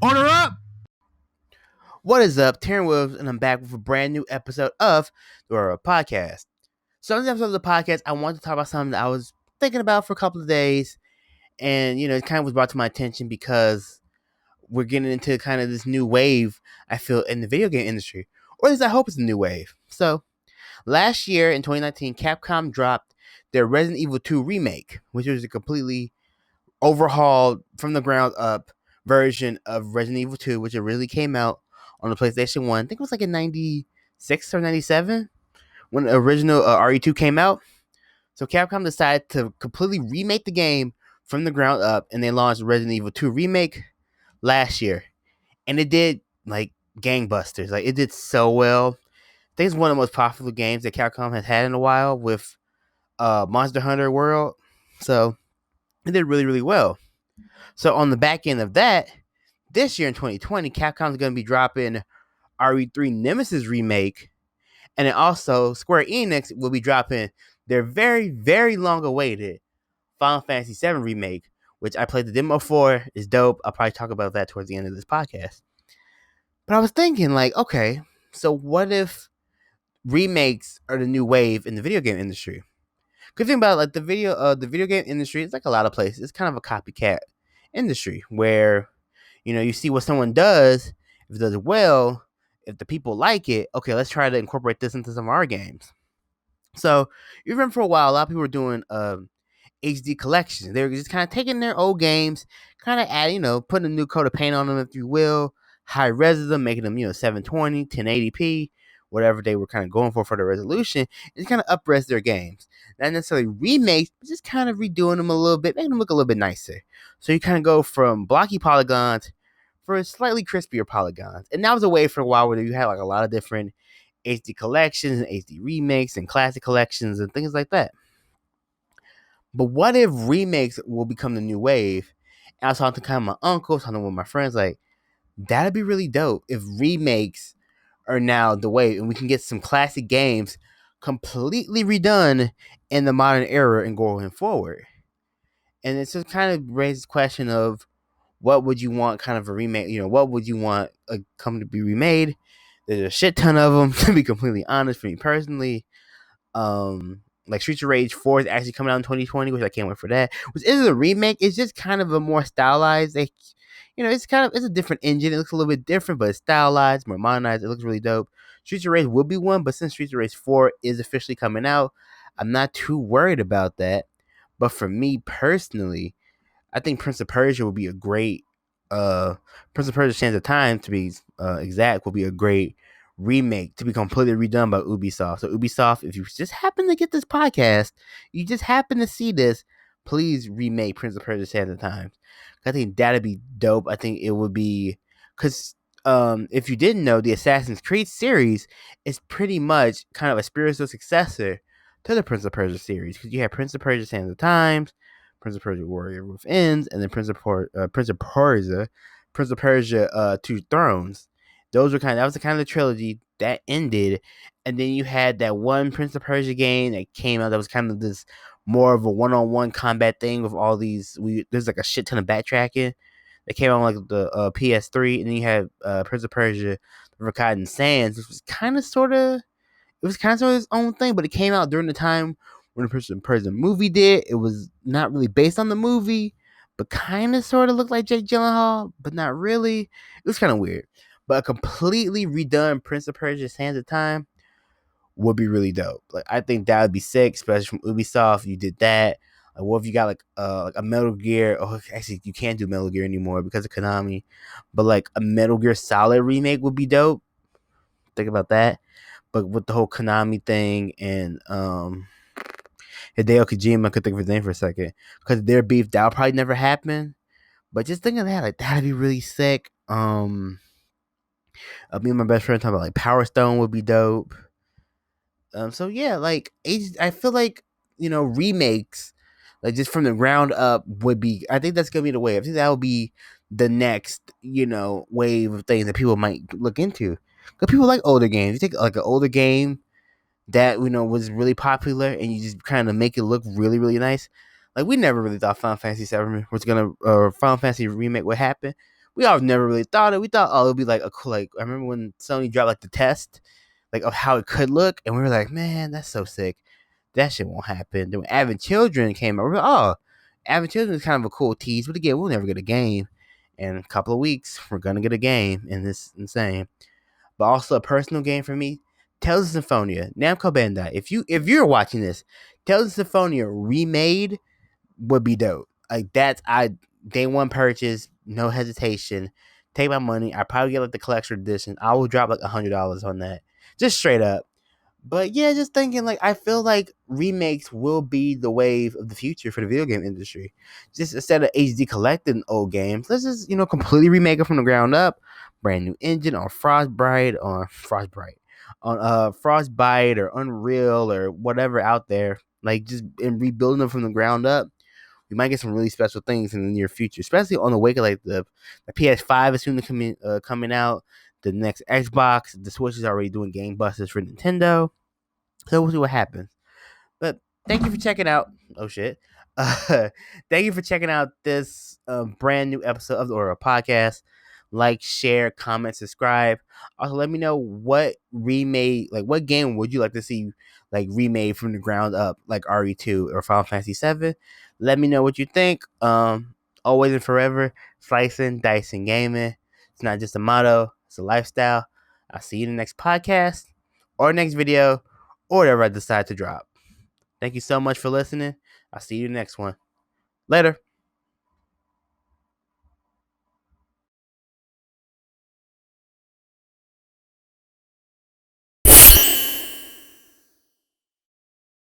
Order up! What is up? Taryn Williams, and I'm back with a brand new episode of the Order Up Podcast. So, in this episode of the podcast, I wanted to talk about something that I was thinking about for a couple of days, and it kind of was brought to my attention because we're getting into kind of this new wave, I feel, in the video game industry, or at least I hope it's a new wave. So, last year in 2019, Capcom dropped their Resident Evil 2 remake, which was a completely overhauled from the ground up version of Resident Evil 2, which originally came out on the PlayStation 1. I think it was like in 96 or 97 when the original RE2 came out. So Capcom decided to completely remake the game from the ground up, and they launched Resident Evil 2 Remake last year. And it did like gangbusters. Like, it did so well. I think it's one of the most popular games that Capcom has had in a while with Monster Hunter World. So it did really, really well. So on the back end of that, this year in 2020, Capcom's going to be dropping RE3 Nemesis Remake, and then also Square Enix will be dropping their very, very long-awaited Final Fantasy VII Remake, which I played the demo for. It's dope. I'll probably talk about that towards the end of this podcast. But I was thinking, like, okay, so what if remakes are the new wave in the video game industry? Good thing about it, like the video game industry, it's like a lot of places. It's kind of a copycat industry where you see what someone does. If it does it well, if the people like it, okay, let's try to incorporate this into some of our games. So you remember for a while, a lot of people were doing HD collections. They were just kind of taking their old games, kind of adding, putting a new coat of paint on them, if you will, high res them, making them 720, 1080p, whatever they were kind of going for the resolution, and kind of up-res their games. Not necessarily remakes, but just kind of redoing them a little bit, making them look a little bit nicer. So you kind of go from blocky polygons for slightly crispier polygons. And that was a way for a while where you had like a lot of different HD collections and HD remakes and classic collections and things like that. But what if remakes will become the new wave? And I was talking to kind of my uncle, talking with my friends, like, that'd be really dope if remakes are now the wave and we can get some classic games completely redone in the modern era and going forward. And it's just kind of raises the question of what would you want kind of a remake, what would you want a company to be remade? There's a shit ton of them, to be completely honest, for me personally. Like Streets of Rage 4 is actually coming out in 2020, which I can't wait for that. Which isn't a remake, it's just kind of a more stylized, like, it's a different engine. It looks a little bit different, but it's stylized, more modernized. It looks really dope. Streets of Rage will be one, but since Streets of Rage 4 is officially coming out, I'm not too worried about that. But for me personally, I think Prince of Persia would be a great Prince of Persia Sands of Time, to be exact, will be a great remake to be completely redone by Ubisoft. So Ubisoft, if you just happen to get this podcast, you just happen to see this, please remake Prince of Persia Sands of Time. I think that'd be dope. I think it would be, because if you didn't know, the Assassin's Creed series is pretty much kind of a spiritual successor to the Prince of Persia series, because you have Prince of Persia Sands of Time, Prince of Persia Warrior Within, and then Prince of Persia Two Thrones. That was the kind of the trilogy that ended, and then you had that one Prince of Persia game that came out that was kind of this more of a one-on-one combat thing with all these. There's like a shit ton of backtracking that came out on like the PS3, and then you had Prince of Persia: The Forgotten Sands, which was kind of sort of its own thing, but it came out during the time when the Prince of Persia movie did. It was not really based on the movie, but kind of sort of looked like Jake Gyllenhaal, but not really. It was kind of weird. But a completely redone Prince of Persia Sands of Time would be really dope. Like, I think that would be sick, especially from Ubisoft. You did that. Like, what if you got like a Metal Gear? Oh, actually, you can't do Metal Gear anymore because of Konami. But like a Metal Gear Solid remake would be dope. Think about that. But with the whole Konami thing and Hideo Kojima, I could think of his name for a second, because their beef, that'll probably never happen. But just think of that, like, that'd be really sick. Me and my best friend talking about like Power Stone would be dope. So yeah, like I feel like remakes, like just from the ground up, would be. I think that's gonna be the wave. I think that will be the next wave of things that people might look into. Because people like older games. You take like an older game that was really popular, and you just kind of make it look really, really nice. Like, we never really thought Final Fantasy VII was gonna Final Fantasy remake would happen, we all never really thought it. We thought, oh, it'd be like a cool, like, I remember when Sony dropped like the test, like of how it could look, and we were like, man, that's so sick. That shit won't happen. Then when Advent Children came out, we were like, oh, Advent Children is kind of a cool tease, but again, we'll never get a game. In a couple of weeks, we're gonna get a game, and this is insane. But also a personal game for me, Tales of Symphonia, Namco Bandai. If you're watching this, Tales of Symphonia remade would be dope. Like that's I day one purchase, no hesitation. Take my money. I probably get like the collection edition. I will drop like $100 on that, just straight up. But yeah, just thinking like I feel like remakes will be the wave of the future for the video game industry. Just instead of HD collecting old games, let's just completely remake it from the ground up, brand new engine on Frostbite or Unreal or whatever out there. Like just in rebuilding them from the ground up, we might get some really special things in the near future, especially on the wake of like the PS5 is soon to coming out. The next Xbox, the Switch is already doing game busters for Nintendo. So we'll see what happens. But thank you for checking out. Oh shit! Thank you for checking out this brand new episode of the Aura Podcast. Like, share, comment, subscribe. Also, let me know what remade, like what game would you like to see like remade from the ground up, like RE2 or Final Fantasy 7. Let me know what you think. Always and forever, slicing, dicing, gaming. It's not just a motto; it's a lifestyle. I'll see you in the next podcast or next video or whatever I decide to drop. Thank you so much for listening. I'll see you in the next one. Later.